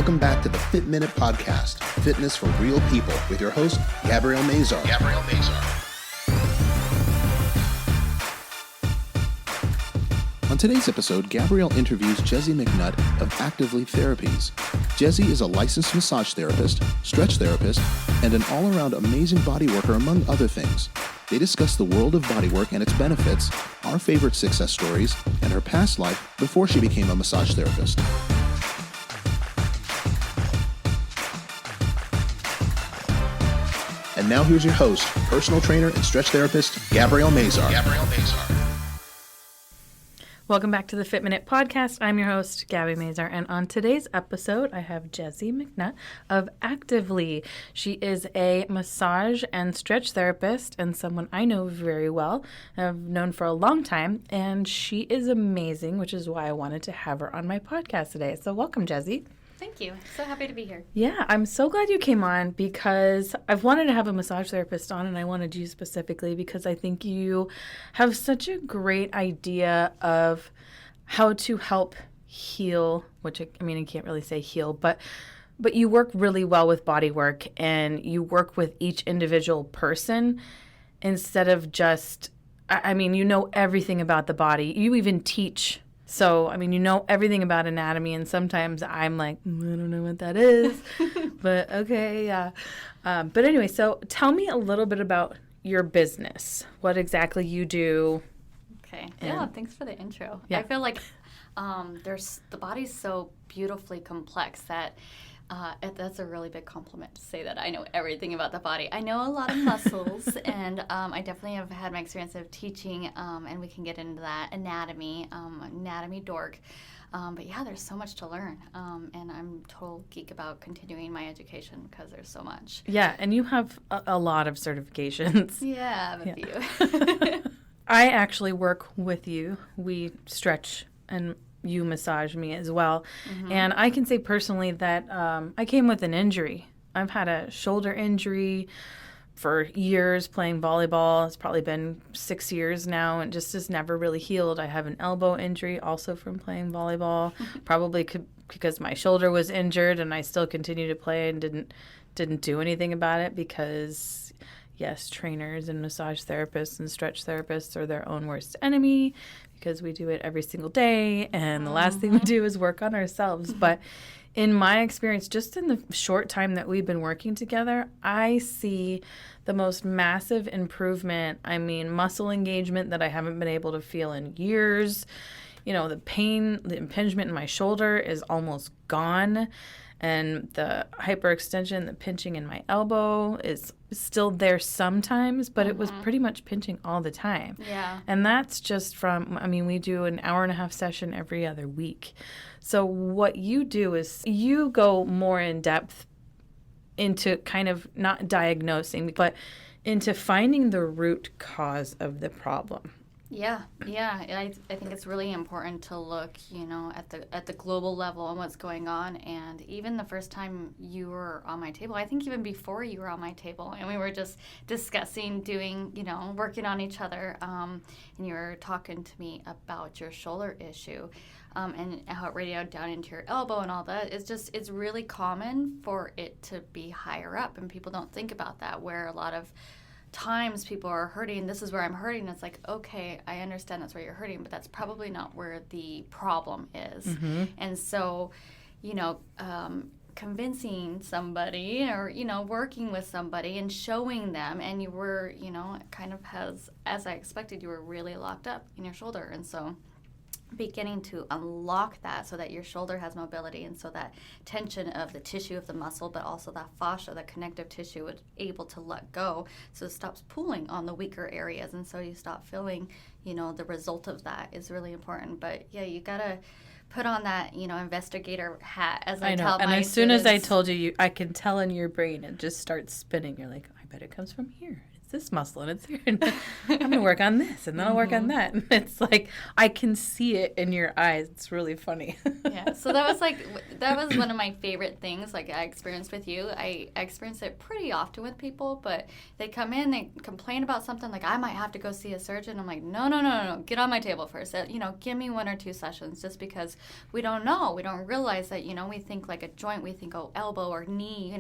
Welcome back to the Fit Minute Podcast, fitness for real people, with your host, Gabrielle Mazar. On today's episode, Gabrielle interviews Jezy McNutt of Actively Therapies. Jezy is a licensed massage therapist, stretch therapist, and an all-around amazing body worker, among other things. They discuss the world of bodywork and its benefits, our favorite success stories, and her past life before she became a massage therapist. And now here's your host, personal trainer and stretch therapist, Gabrielle Mazar. Welcome back to the Fit Minute Podcast. I'm your host, Gabby Mazar, and on today's episode, I have Jezy McNutt of Actively. She is a massage and stretch therapist and someone I know very well. I've known for a long time, and she is amazing, which is why I wanted to have her on my podcast today. So welcome, Jezy. Thank you. So happy to be here. Yeah, I'm so glad you came on because I've wanted to have a massage therapist on, and I wanted you specifically because I think you have such a great idea of how to help heal, which I can't really say heal, but you work really well with body work, and you work with each individual person instead of just, you know everything about the body. You even teach. So, you know everything about anatomy, and sometimes I'm like, I don't know what that is, but okay, yeah. But anyway, so tell me a little bit about your business, what exactly you do. Okay. Yeah, thanks for the intro. Yeah. I feel like the body's so beautifully complex that that's a really big compliment to say that I know everything about the body. I know a lot of muscles, and I definitely have had my experience of teaching, and we can get into that anatomy dork. But yeah, there's so much to learn, and I'm a total geek about continuing my education because there's so much. Yeah, and you have a lot of certifications. Yeah, I have a few. I actually work with you. We stretch and you massage me as well. Mm-hmm. And I can say personally that I came with an injury. I've had a shoulder injury for years playing volleyball. It's probably been 6 years now and just has never really healed. I have an elbow injury also from playing volleyball, probably because my shoulder was injured and I still continue to play and didn't do anything about it because, yes, trainers and massage therapists and stretch therapists are their own worst enemy because we do it every single day, and the last thing we do is work on ourselves. But in my experience, just in the short time that we've been working together, I see the most massive improvement. Muscle engagement that I haven't been able to feel in years. You know, the pain, the impingement in my shoulder is almost gone. And the hyperextension, the pinching in my elbow is still there sometimes, but it was pretty much pinching all the time. Yeah. And that's just from, we do an hour and a half session every other week. So what you do is you go more in depth into kind of not diagnosing, but into finding the root cause of the problem. Yeah. I think it's really important to look, at the global level and what's going on. And even the first time you were on my table, I think even before you were on my table, and we were just discussing doing, working on each other, and you were talking to me about your shoulder issue, and how it radioed down into your elbow and all that. It's really common for it to be higher up, and people don't think about that, where a lot of times people are hurting, this is where I'm hurting. It's like, okay, I understand that's where you're hurting, but that's probably not where the problem is. Mm-hmm. And so, convincing somebody or, working with somebody and showing them, and you were, kind of as I expected, you were really locked up in your shoulder. And so beginning to unlock that so that your shoulder has mobility, and so that tension of the tissue of the muscle, but also that fascia, the connective tissue, is able to let go, so it stops pulling on the weaker areas, and so you stop feeling, the result of that is really important. But yeah, you gotta put on that, investigator hat, as I tell my and as students. Soon as I told you, I can tell in your brain it just starts spinning. You're like, I bet it comes from here. this muscle and it's here. And I'm going to work on this and then I'll work on that. And it's like, I can see it in your eyes. It's really funny. Yeah. So that was one of my favorite things like I experienced with you. I experienced it pretty often with people, but they come in, they complain about something like, I might have to go see a surgeon. I'm like, no. Get on my table first. Give me 1 or 2 sessions just because we don't know. We don't realize that, we think like a joint, we think, elbow or knee,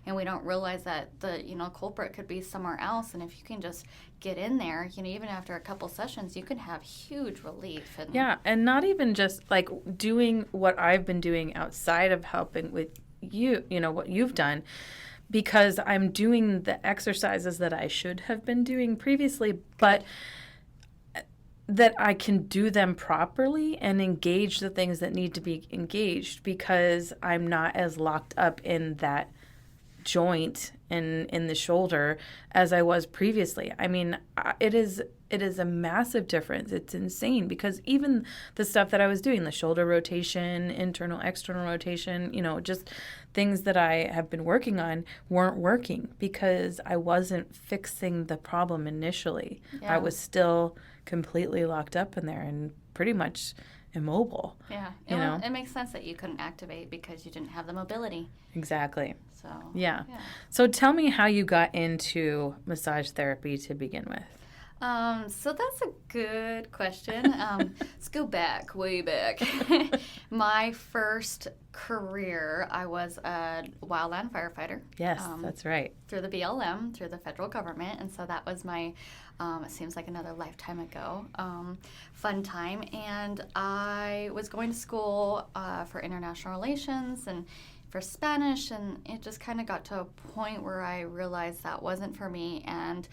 and we don't realize that the, culprit could be somewhere else. And if you can just get in there, even after a couple sessions, you can have huge relief. And not even just like doing what I've been doing outside of helping with you, what you've done, because I'm doing the exercises that I should have been doing previously, but that I can do them properly and engage the things that need to be engaged because I'm not as locked up in that joint in the shoulder as I was previously. I mean, it is a massive difference. It's insane because even the stuff that I was doing, the shoulder rotation, internal, external rotation, just things that I have been working on weren't working because I wasn't fixing the problem initially. Yeah. I was still completely locked up in there and pretty much immobile. Yeah. It makes sense that you couldn't activate because you didn't have the mobility. Exactly. So, yeah. So tell me how you got into massage therapy to begin with. So that's a good question. Let's go back, way back. My first career, I was a wildland firefighter. Yes, that's right. Through the BLM, through the federal government. And so that was my, it seems like another lifetime ago, fun time. And I was going to school for international relations and for Spanish. And it just kind of got to a point where I realized that wasn't for me. And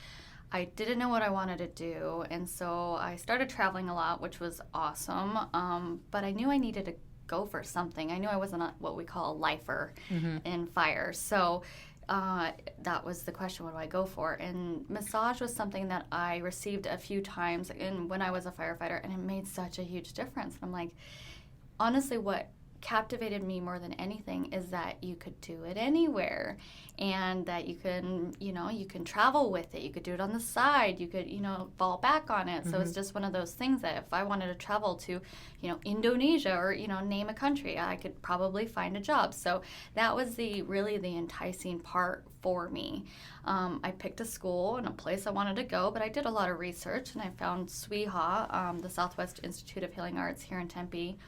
I didn't know what I wanted to do, and so I started traveling a lot, which was awesome, but I knew I needed to go for something. I knew I wasn't what we call a lifer in fire, so that was the question, what do I go for? And massage was something that I received a few times when I was a firefighter, and it made such a huge difference. And I'm like, honestly, what captivated me more than anything is that you could do it anywhere and that you can travel with it. You could do it on the side. You could, fall back on it. So it's just one of those things that if I wanted to travel to, Indonesia or, name a country, I could probably find a job. So that was really the enticing part for me. I picked a school and a place I wanted to go, but I did a lot of research and I found SWIHA, the Southwest Institute of Healing Arts here in Tempe.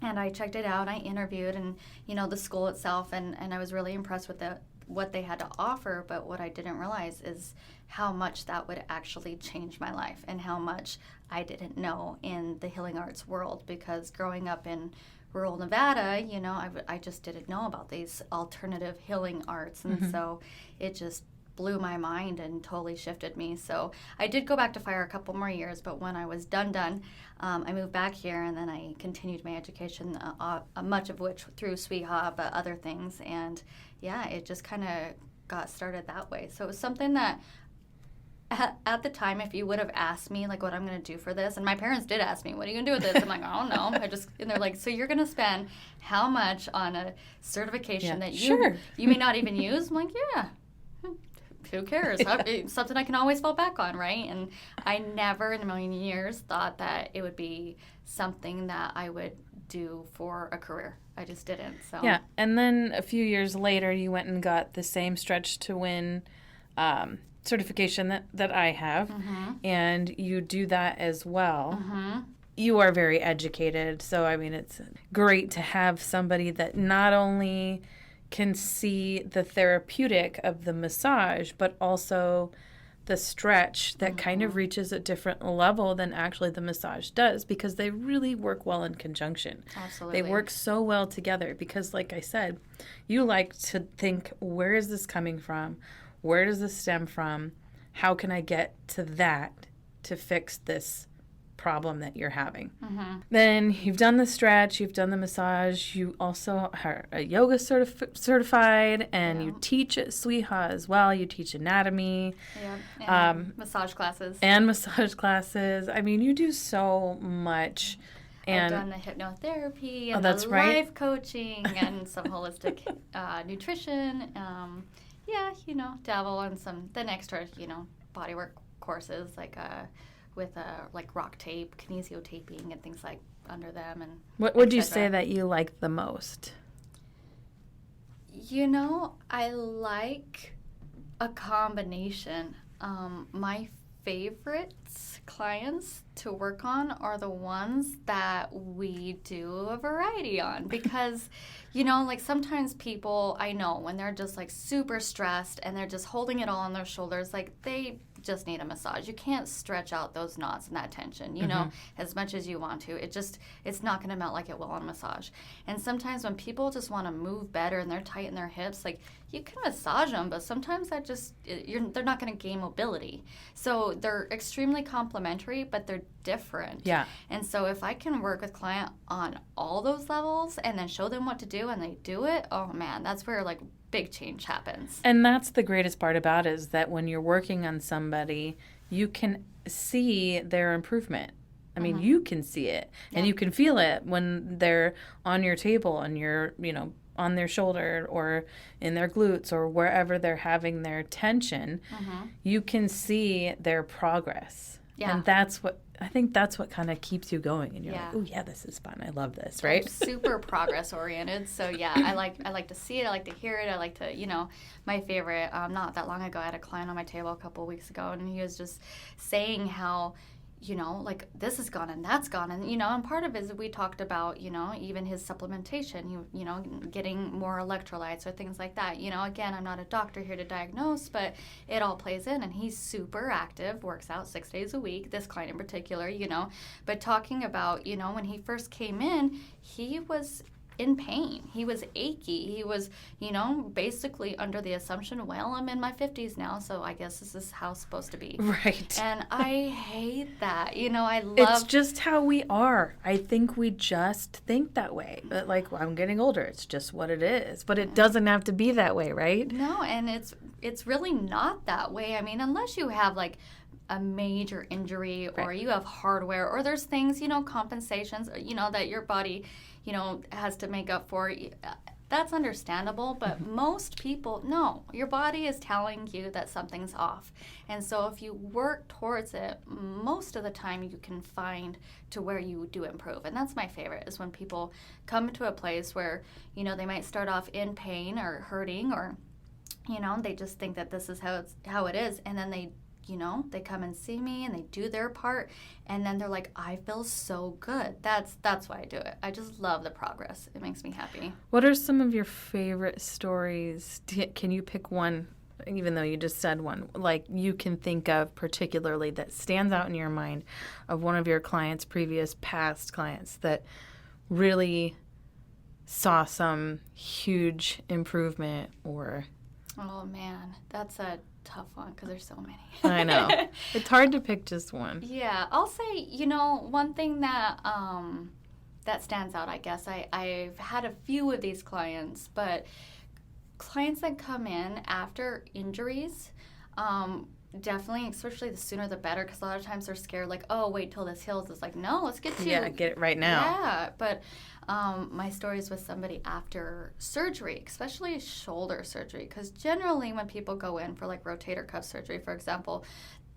And I checked it out, I interviewed, and, the school itself, and I was really impressed with what they had to offer, but what I didn't realize is how much that would actually change my life and how much I didn't know in the healing arts world, because growing up in rural Nevada, I just didn't know about these alternative healing arts, and so it just blew my mind and totally shifted me. So I did go back to fire a couple more years, but when I was done, I moved back here, and then I continued my education, much of which through SWIHA, but other things. And yeah, it just kind of got started that way. So it was something that at the time, if you would have asked me like what I'm going to do for this, and my parents did ask me, what are you going to do with this? I'm like, I don't know. And they're like, so you're going to spend how much on a certification that you may not even use? I'm like, yeah. Who cares? Something I can always fall back on, right? And I never in a million years thought that it would be something that I would do for a career. I just didn't. So yeah, and then a few years later, you went and got the same Stretch to Win certification that I have, and you do that as well. You are very educated, so I mean, it's great to have somebody that not only can see the therapeutic of the massage, but also the stretch that kind of reaches a different level than actually the massage does, because they really work well in conjunction. Absolutely. They work so well together because, like I said, you like to think, where is this coming from? Where does this stem from? How can I get to that to fix this problem that you're having? Then you've done the stretch, you've done the massage, you also are a yoga certified, and you teach at SWIHA as well. You teach anatomy, and massage classes. I mean, you do so much. And I've done the hypnotherapy and that's the right. life coaching and some holistic nutrition. Yeah, dabble in then extra, bodywork courses like with like rock tape, kinesio taping, and things like under them. And What would you say that you like the most? I like a combination. My favorites clients to work on are the ones that we do a variety on because, like sometimes people I know when they're just like super stressed and they're just holding it all on their shoulders, like they just need a massage. You can't stretch out those knots and that tension, as much as you want to. It's not going to melt like it will on a massage. And sometimes when people just want to move better and they're tight in their hips, like you can massage them, but sometimes they're not going to gain mobility. So they're extremely complementary, but they're different. Yeah. And so if I can work with client on all those levels and then show them what to do and they do it, oh man, that's where like big change happens. And that's the greatest part about it, is that when you're working on somebody, you can see their improvement. I mean, you can see it and you can feel it when they're on your table and you're, on their shoulder or in their glutes or wherever they're having their tension. You can see their progress. Yeah. And I think that's what kind of keeps you going. And you're like, oh yeah, this is fun. I love this, right? I'm super progress oriented. So yeah, I like to see it. I like to hear it. I like to, my favorite, not that long ago, I had a client on my table a couple of weeks ago and he was just saying how, like this is gone and that's gone. And, and part of it is we talked about, even his supplementation, getting more electrolytes or things like that. Again, I'm not a doctor here to diagnose, but it all plays in. And he's super active, works out 6 days a week, this client in particular, But talking about, when he first came in, he was in pain. He was achy. He was, basically under the assumption, well, I'm in my 50s now, so I guess this is how it's supposed to be. Right. And I hate that. It's just how we are. I think we just think that way. But like, I'm getting older. It's just what it is. But it doesn't have to be that way, right? No, and it's really not that way. I mean, unless you have like a major injury or you have hardware or there's things, compensations, that your body, has to make up for. That's understandable, but most people, no, your body is telling you that something's off. And so if you work towards it, most of the time you can find to where you do improve. And that's my favorite, is when people come to a place where, they might start off in pain or hurting or, they just think that this is how it is. And then they come and see me and they do their part and then they're like, I feel so good. That's why I do it. I just love the progress. It makes me happy. What are some of your favorite stories? Can you pick one, even though you just said one, like you can think of particularly that stands out in your mind of one of your clients, past clients that really saw some huge improvement or... Oh man, that's a tough one because there's so many. I know. It's hard to pick just one. Yeah, I'll say, one thing that that stands out, I guess. I've had a few of these clients, but clients that come in after injuries, definitely, especially the sooner the better, because a lot of times they're scared, like, oh, wait till this heals. It's like, no, let's get to get it right now. Yeah, but my story is with somebody after surgery, especially shoulder surgery, because generally when people go in for like rotator cuff surgery, for example,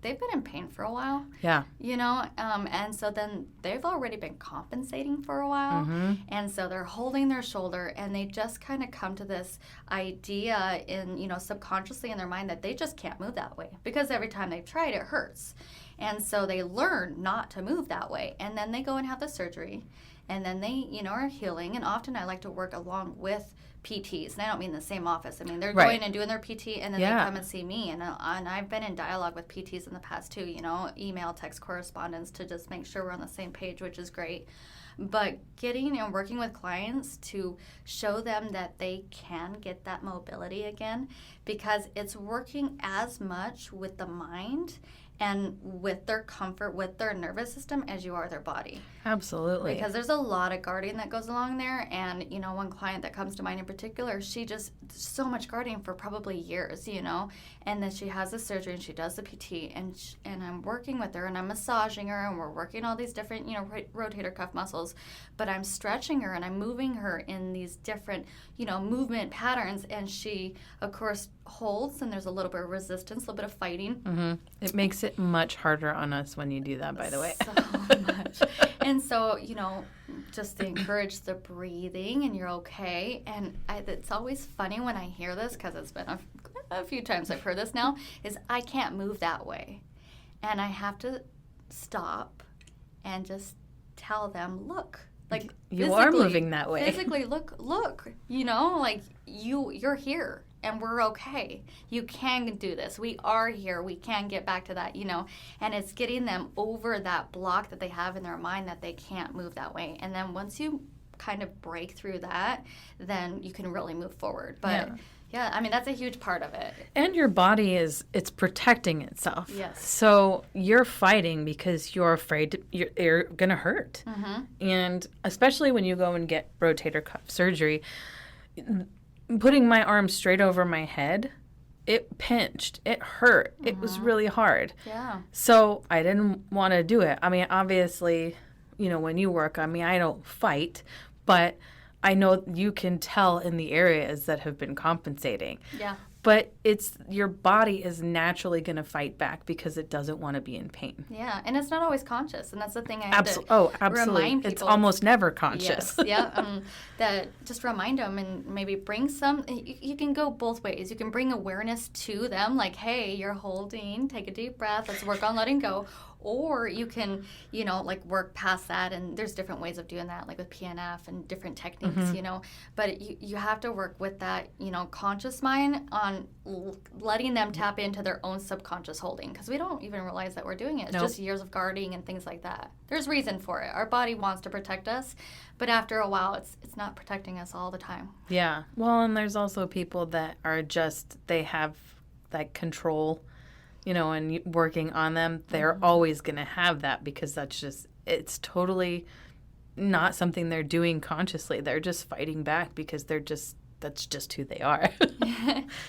they've been in pain for a while. Yeah. And so then they've already been compensating for a while. And so they're holding their shoulder and they just kind of come to this idea in, subconsciously in their mind that they just can't move that way because every time they've tried, it hurts. And so they learn not to move that way. And then they go and have the surgery. And then they, are healing. And often I like to work along with PTs. And I don't mean the same office. I mean, they're going and doing their PT, and then they come and see me. And I've been in dialogue with PTs in the past, too, email, text correspondence to just make sure we're on the same page, which is great. But getting and working with clients to show them that they can get that mobility again, because it's working as much with the mind and with their comfort, with their nervous system, as you are their body. Absolutely. Because there's a lot of guarding that goes along there. And, you know, one client that comes to mind in particular, she just, so much guarding for probably years, you know, and then she has the surgery and she does the PT, and I'm working with her and I'm massaging her and we're working all these different, you know, rotator cuff muscles, but I'm stretching her and I'm moving her in these different, you know, movement patterns. And she, of course, holds, and there's a little bit of resistance, a little bit of fighting. Mm-hmm. It makes it much harder on us when you do that, by the way. So much. And so, you know, just to encourage the breathing, and you're okay. And it's always funny when I hear this, because it's been a few times I've heard this now, is I can't move that way. And I have to stop and just tell them, look, like, you are moving that way. Physically, look, you know, like, you're here. And we're okay. You can do this. We are here. We can get back to that, you know. And it's getting them over that block that they have in their mind that they can't move that way. And then once you kind of break through that, then you can really move forward. But yeah, I mean, that's a huge part of it. And your body it's protecting itself. Yes. So you're fighting because you're afraid you're going to hurt. Mm-hmm. And especially when you go and get rotator cuff surgery, putting my arm straight over my head, it pinched. It hurt. It was really hard. Yeah. So I didn't want to do it. I mean, obviously, you know, when you work on me, I don't fight, but I know you can tell in the areas that have been compensating. Yeah. But it's your body is naturally going to fight back because it doesn't want to be in pain. Yeah, and it's not always conscious, and that's the thing I have to absolutely. remind people. It's almost never conscious. Yes, yeah. That just remind them, and maybe bring some. You can go both ways. You can bring awareness to them, like, hey, you're holding. Take a deep breath. Let's work on letting go. Or you can, you know, like, work past that, and there's different ways of doing that, like with PNF and different techniques, you know. But you have to work with that, you know, conscious mind on letting them tap into their own subconscious holding, because we don't even realize that we're doing it. It's just years of guarding and things like that. There's reason for it. Our body wants to protect us, but after a while, it's not protecting us all the time. Yeah. Well, and there's also people that are they have that control, you know, and working on them, they're always going to have that, because it's totally not something they're doing consciously. They're just fighting back because that's just who they are.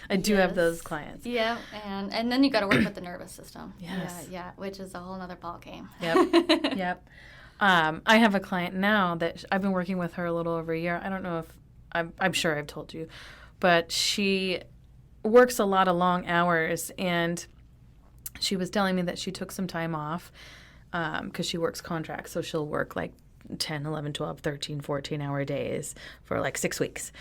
I do have those clients. Yeah, and then you got to work with the nervous system. Yes. Yeah, which is a whole other ball game. Yep. Yep. I have a client now that I've been working with her a little over a year. I don't know if I'm sure I've told you, but she works a lot of long hours, and she was telling me that she took some time off because she works contracts. So she'll work like 10, 11, 12, 13, 14-hour days for like 6 weeks.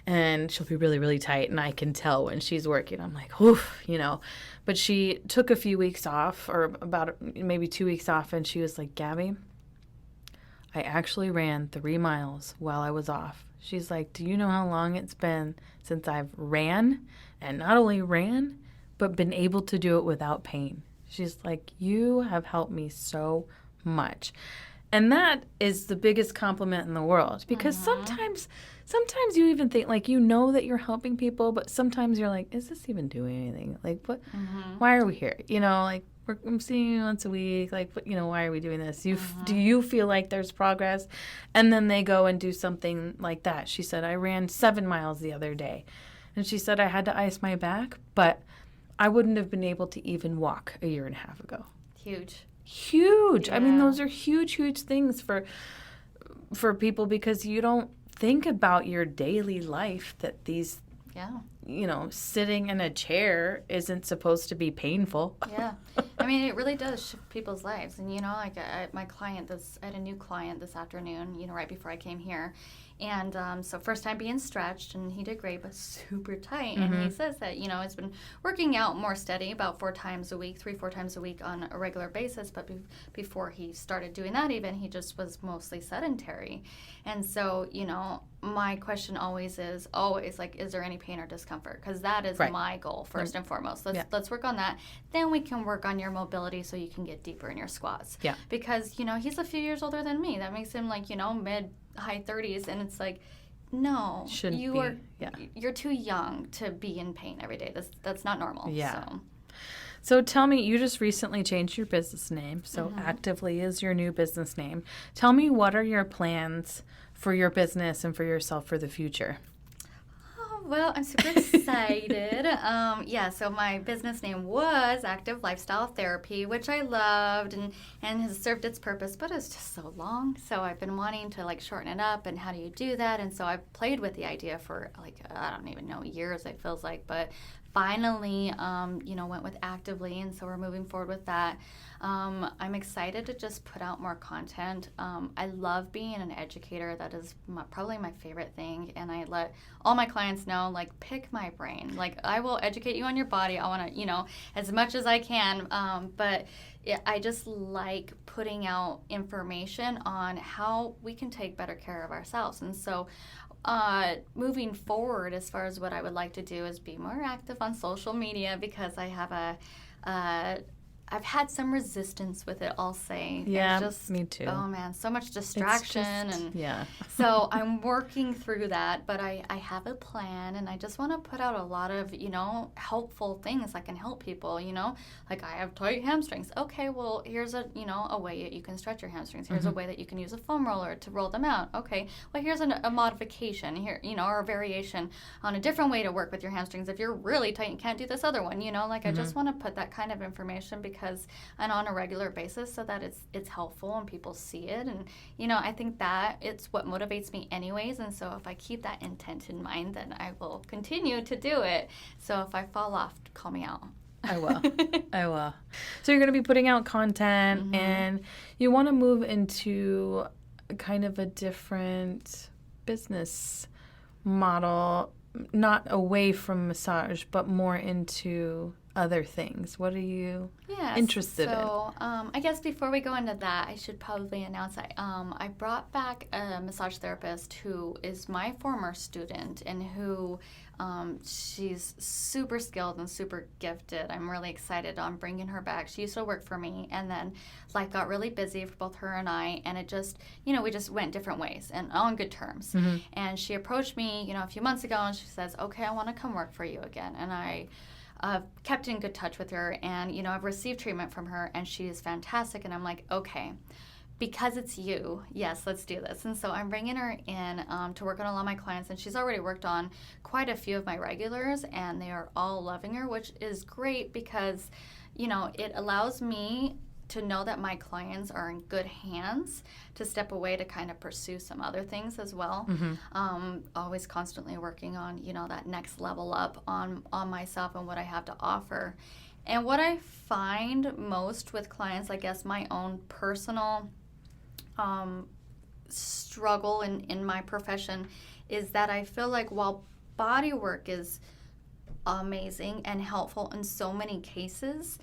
And she'll be really, really tight. And I can tell when she's working. I'm like, oof, you know. But she took a few weeks off, or about maybe 2 weeks off. And she was like, Gabby, I actually ran 3 miles while I was off. She's like, do you know how long it's been since I've ran? And not only ran, but been able to do it without pain. She's like, you have helped me so much. And that is the biggest compliment in the world, because sometimes you even think, like, you know that you're helping people, but sometimes you're like, is this even doing anything? Like, what? Why are we here? You know, like, I'm seeing you once a week. Like, what, you know, why are we doing this? Do you feel like there's progress? And then they go and do something like that. She said, I ran 7 miles the other day. And she said, I had to ice my back, but I wouldn't have been able to even walk a year and a half ago. Huge. Yeah. I mean, those are huge things for people, because you don't think about your daily life that these, you know, sitting in a chair isn't supposed to be painful. Yeah. I mean, it really does shift people's lives. And, you know, like I had a new client this afternoon, you know, right before I came here. And so first time being stretched, and he did great, but super tight. And he says that, you know, he's been working out more steady, about 4 times a week, 3-4 times a week on a regular basis. But before he started doing that even, he just was mostly sedentary. And so, you know, my question always is like, is there any pain or discomfort? Because that is my goal first and foremost. Let's work on that. Then we can work on your mobility so you can get deeper in your squats. Yeah. Because, you know, he's a few years older than me. That makes him like, you know, high 30s, and it's like, no, you're too young to be in pain every day. That's not normal. Yeah. So tell me, you just recently changed your business name. So Actively is your new business name. Tell me, what are your plans for your business and for yourself for the future? Well, I'm super excited. So my business name was Active Lifestyle Therapy, which I loved and has served its purpose, but it's just so long. So I've been wanting to like shorten it up, and how do you do that? And so I've played with the idea for like, I don't even know, years it feels like, but finally, went with Actively, and so we're moving forward with that. I'm excited to just put out more content. I love being an educator. That is probably my favorite thing, and I let all my clients know, like, pick my brain. Like, I will educate you on your body. I want to, as much as I can, but I just like putting out information on how we can take better care of ourselves. And so moving forward, as far as what I would like to do is be more active on social media, because I have I've had some resistance with it, I'll say. Yeah, me too. Oh man, so much distraction. Yeah. So I'm working through that, but I have a plan, and I just want to put out a lot of, helpful things that can help people, like I have tight hamstrings. Okay, well, here's a way you can stretch your hamstrings. Here's a way that you can use a foam roller to roll them out. Okay, well, here's a modification here, or a variation on a different way to work with your hamstrings. If you're really tight and can't do this other one, I just want to put that kind of information and on a regular basis, so that it's helpful and people see it. And I think that it's what motivates me anyways, and so if I keep that intent in mind, then I will continue to do it. So if I fall off, call me out. I will. I will. So you're going to be putting out content, and you want to move into kind of a different business model, not away from massage, but more into other things. What are you interested in? So I guess before we go into that, I should probably announce I brought back a massage therapist who is my former student, and who she's super skilled and super gifted. I'm really excited on bringing her back. She used to work for me, and then got really busy for both her and I, and it just, we just went different ways, and on good terms. And she approached me, a few months ago, and she says, okay, I want to come work for you again. And I've kept in good touch with her, and, I've received treatment from her, and she is fantastic. And I'm like, okay, because it's you, yes, let's do this. And so I'm bringing her in to work on a lot of my clients, and she's already worked on quite a few of my regulars, and they are all loving her, which is great because, it allows me to know that my clients are in good hands to step away to kind of pursue some other things as well. Always constantly working on, that next level up on myself and what I have to offer. And what I find most with clients, I guess my own personal struggle in my profession, is that I feel like while body work is amazing and helpful in so many cases,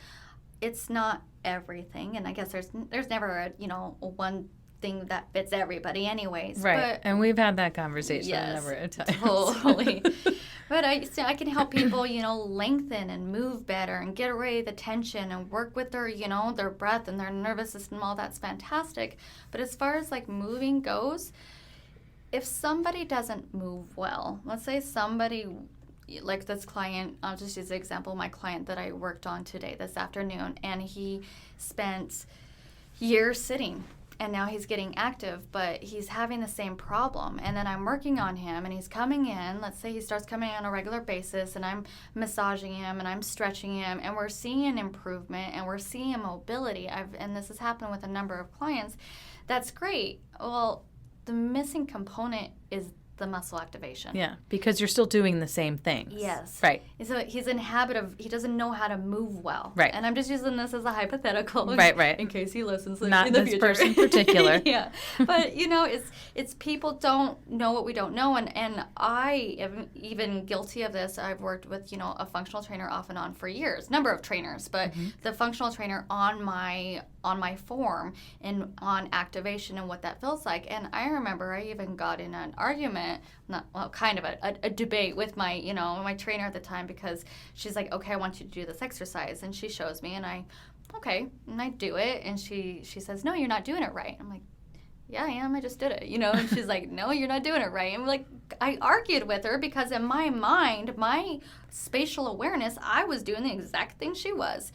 it's not everything. And I guess there's never a one thing that fits everybody anyways. Right. But, and we've had that conversation yes, a number of times. Totally. But I can help people, lengthen and move better and get away the tension and work with their, their breath and their nervous system. All that's fantastic. But as far as moving goes, if somebody doesn't move well, let's say somebody, like this client, I'll just use the example, my client that I worked on today, this afternoon, and he spent years sitting, and now he's getting active, but he's having the same problem. And then I'm working on him, and he's coming in, let's say he starts coming in on a regular basis, and I'm massaging him, and I'm stretching him, and we're seeing an improvement, and we're seeing mobility. And this has happened with a number of clients. That's great. Well, the missing component is the muscle activation. Yeah, because you're still doing the same things. Yes. Right. So he's in habit of, he doesn't know how to move well. Right. And I'm just using this as a hypothetical. Right. In case he listens Not in the this future. person in particular. Yeah. But, it's people don't know what we don't know. And I am even guilty of this. I've worked with, a functional trainer off and on for years, number of trainers, but the functional trainer on my form and on activation and what that feels like. And I remember I even got in an argument, kind of a debate with my, my trainer at the time, because she's like, okay, I want you to do this exercise. And she shows me, and I do it. And she says, no, you're not doing it right. I'm like, yeah, I am. I just did it, And she's like, no, you're not doing it right. And like, I argued with her because in my mind, my spatial awareness, I was doing the exact thing she was.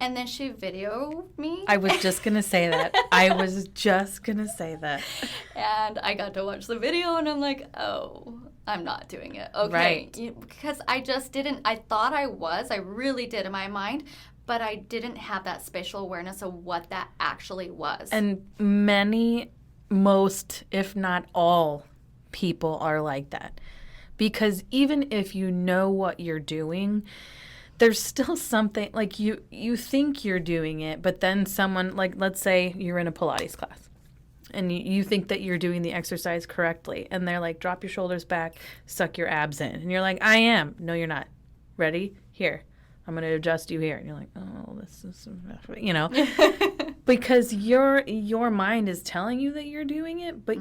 And then she videoed me. I was just going to say that. I was just going to say that. And I got to watch the video, and I'm like, oh, I'm not doing it. Okay. Right. Because I just didn't, I thought I was. I really did in my mind. But I didn't have that spatial awareness of what that actually was. And most, if not all, people are like that. Because even if you know what you're doing, there's still something, like you think you're doing it, but then someone, like let's say you're in a Pilates class, and you think that you're doing the exercise correctly, and they're like, drop your shoulders back, suck your abs in. And you're like, I am. No, you're not. Ready? Here. I'm going to adjust you here. And you're like, oh, this is, because your mind is telling you that you're doing it, but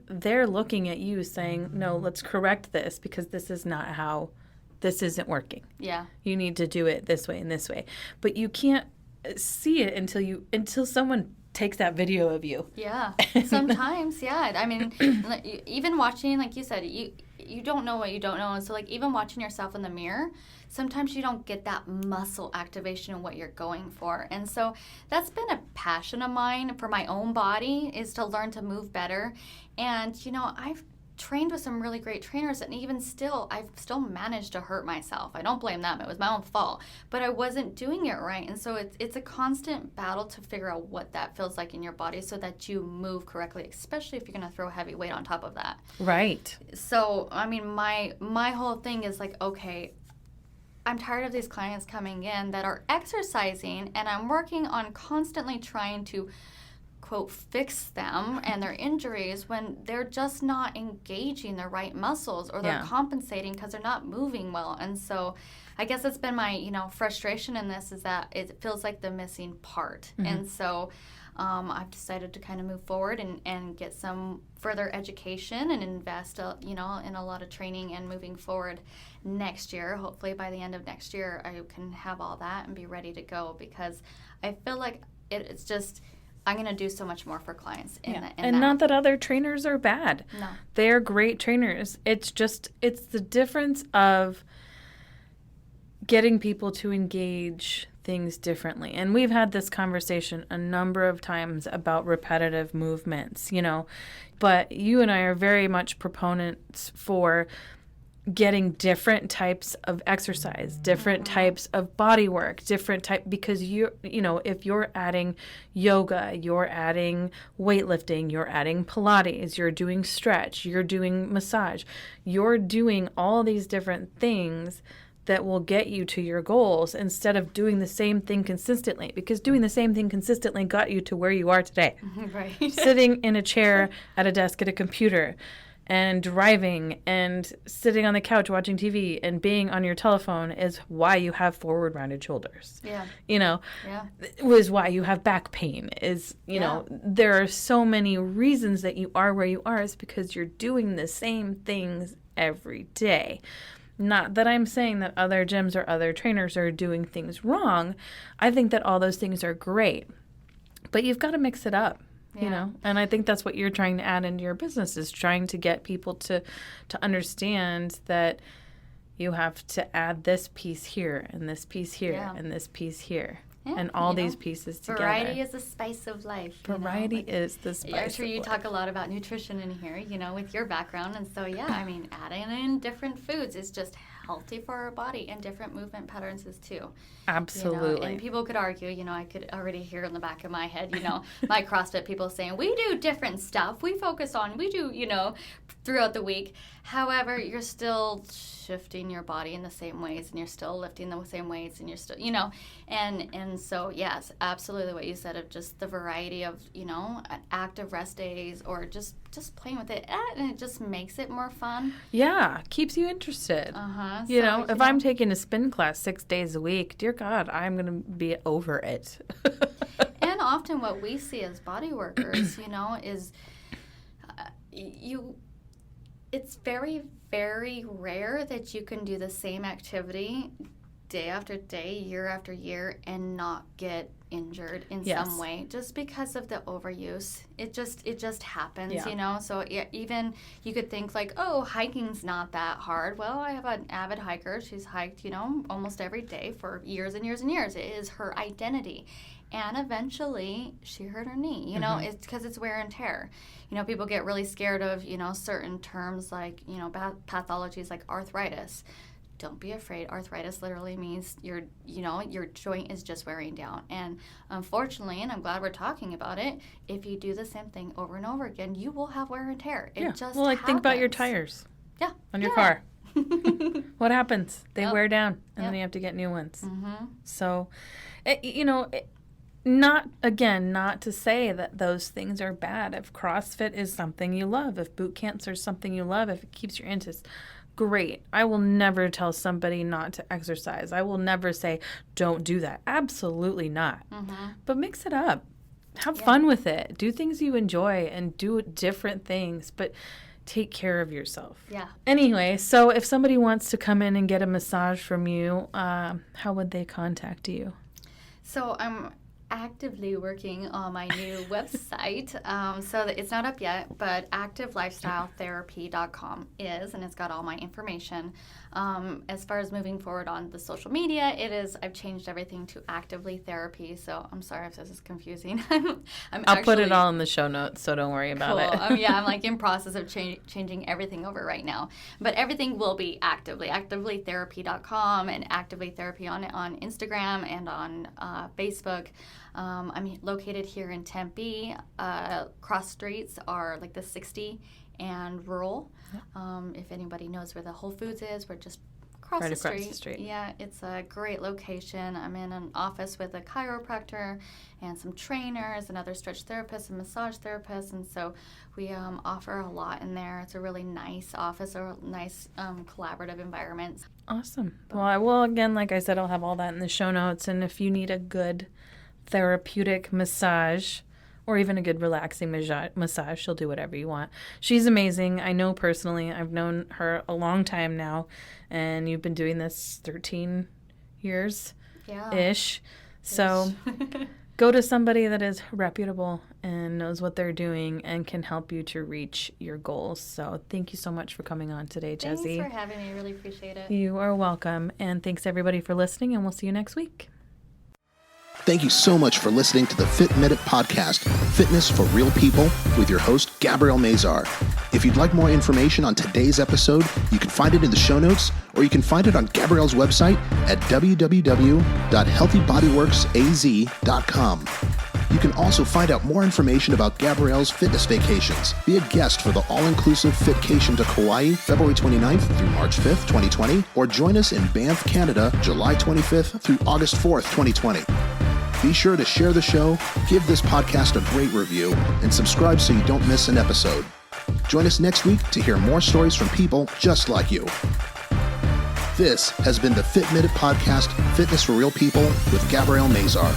they're looking at you saying, no, let's correct this because this is not how, this isn't working. Yeah. You need to do it this way and this way. But you can't see it until someone takes that video of you. Yeah. Sometimes, yeah. I mean, even watching, like you said, you don't know what you don't know. And so, like, even watching yourself in the mirror, sometimes you don't get that muscle activation in what you're going for. And so that's been a passion of mine for my own body, is to learn to move better. And, I've trained with some really great trainers, and even still, I've still managed to hurt myself. I don't blame them. It was my own fault. But I wasn't doing it right. And so it's a constant battle to figure out what that feels like in your body so that you move correctly, especially if you're going to throw heavy weight on top of that. Right. So, I mean, my whole thing is like, okay, I'm tired of these clients coming in that are exercising, and I'm working on constantly trying to, quote, fix them and their injuries when they're just not engaging their right muscles, or they're compensating because they're not moving well. And so I guess it's been my, frustration in this, is that it feels like the missing part. Mm-hmm. And so I've decided to kind of move forward and get some further education and invest, in a lot of training, and moving forward next year. Hopefully by the end of next year, I can have all that and be ready to go, because I feel like it's just, I'm going to do so much more for clients. Not that other trainers are bad. No. They're great trainers. It's the difference of getting people to engage things differently. And we've had this conversation a number of times about repetitive movements, but you and I are very much proponents for getting different types of exercise, different types of body work, because if you're adding yoga, you're adding weightlifting, you're adding Pilates, you're doing stretch, you're doing massage, you're doing all these different things that will get you to your goals, instead of doing the same thing consistently, because doing the same thing consistently got you to where you are today. Right. Sitting in a chair at a desk at a computer, and driving and sitting on the couch watching TV and being on your telephone is why you have forward rounded shoulders. Yeah. Was why you have back pain. There are so many reasons that you are where you are, is because you're doing the same things every day. Not that I'm saying that other gyms or other trainers are doing things wrong. I think that all those things are great. But you've got to mix it up. And I think that's what you're trying to add into your business, is trying to get people to understand that you have to add this piece here and this piece here and this piece here. Yeah, and all these pieces together. Variety is the spice of life. Variety is the spice of life. I'm sure you talk a lot about nutrition in here, with your background. And so, adding in different foods is just healthy for our body, and different movement patterns is too. Absolutely. And people could argue, I could already hear in the back of my head, my CrossFit people saying, we do different stuff. We focus on, throughout the week. However, you're still shifting your body in the same ways, and you're still lifting the same weights, and you're still, and so, yes, absolutely what you said of just the variety of, active rest days, or just playing with it, and it just makes it more fun. Yeah, keeps you interested. If I'm taking a spin class 6 days a week, dear God, I'm going to be over it. And often what we see as body workers, is it's very, very rare that you can do the same activity day after day, year after year, and not get injured in Yes. some way just because of the overuse. It just happens, Yeah. you know. So even you could think like, oh, hiking's not that hard. Well, I have an avid hiker. She's hiked, you know, almost every day for years and years and years. It is her identity. And eventually she hurt her knee, you know. It's because it's wear and tear. You know, people get really scared of, you know, certain terms like, you know, pathologies like arthritis. Don't be afraid. Arthritis literally means your joint is just wearing down. And unfortunately, and I'm glad we're talking about it, if you do the same thing over and over again, you will have wear and tear. It just well, like think about your happens. tires Yeah. on your car. What happens? They Yep. wear down, and Yep. then you have to get new ones. Mm-hmm. So, you know, not to say that those things are bad. If CrossFit is something you love, if boot camps are something you love, if it keeps your interest, great. I will never tell somebody not to exercise. I will never say, don't do that. Absolutely not. Mm-hmm. But mix it up. Have fun with it. Do things you enjoy and do different things, but take care of yourself. Yeah. Anyway, so if somebody wants to come in and get a massage from you, how would they contact you? So I'm actively working on my new website. So that it's not up yet, but activelifestyletherapy.com is, and it's got all my information. As far as moving forward on the social media, I've changed everything to Actively Therapy. So I'm sorry if this is confusing. I'll put it all in the show notes, so don't worry about it. I'm like in process of changing everything over right now. But everything will be activelytherapy.com and Actively Therapy on Instagram and on Facebook. I'm located here in Tempe. Cross streets are like the 60 and Rural. If anybody knows where the Whole Foods is, we're just Right the across the street. Yeah, it's a great location. I'm in an office with a chiropractor and some trainers and other stretch therapists and massage therapists, and so we offer a lot in there. It's a really nice office, a nice collaborative environment. Awesome. Well, again, like I said, I'll have all that in the show notes, and if you need a good therapeutic massage or even a good relaxing massage, she'll do whatever you want. She's amazing. I know personally. I've known her a long time now, and you've been doing this 13 years-ish. So go to somebody that is reputable and knows what they're doing and can help you to reach your goals. So thank you so much for coming on today, Jezy. Thanks for having me. I really appreciate it. You are welcome. And thanks, everybody, for listening, and we'll see you next week. Thank you so much for listening to the Fit Minute Podcast, Fitness for Real People, with your host, Gabrielle Mazar. If you'd like more information on today's episode, you can find it in the show notes, or you can find it on Gabrielle's website at www.healthybodyworksaz.com. You can also find out more information about Gabrielle's fitness vacations. Be a guest for the all-inclusive Fitcation to Kauai, February 29th through March 5th, 2020, or join us in Banff, Canada, July 25th through August 4th, 2020. Be sure to share the show, give this podcast a great review, and subscribe so you don't miss an episode. Join us next week to hear more stories from people just like you. This has been the Fit Minute Podcast, Fitness for Real People with Gabrielle Mazar.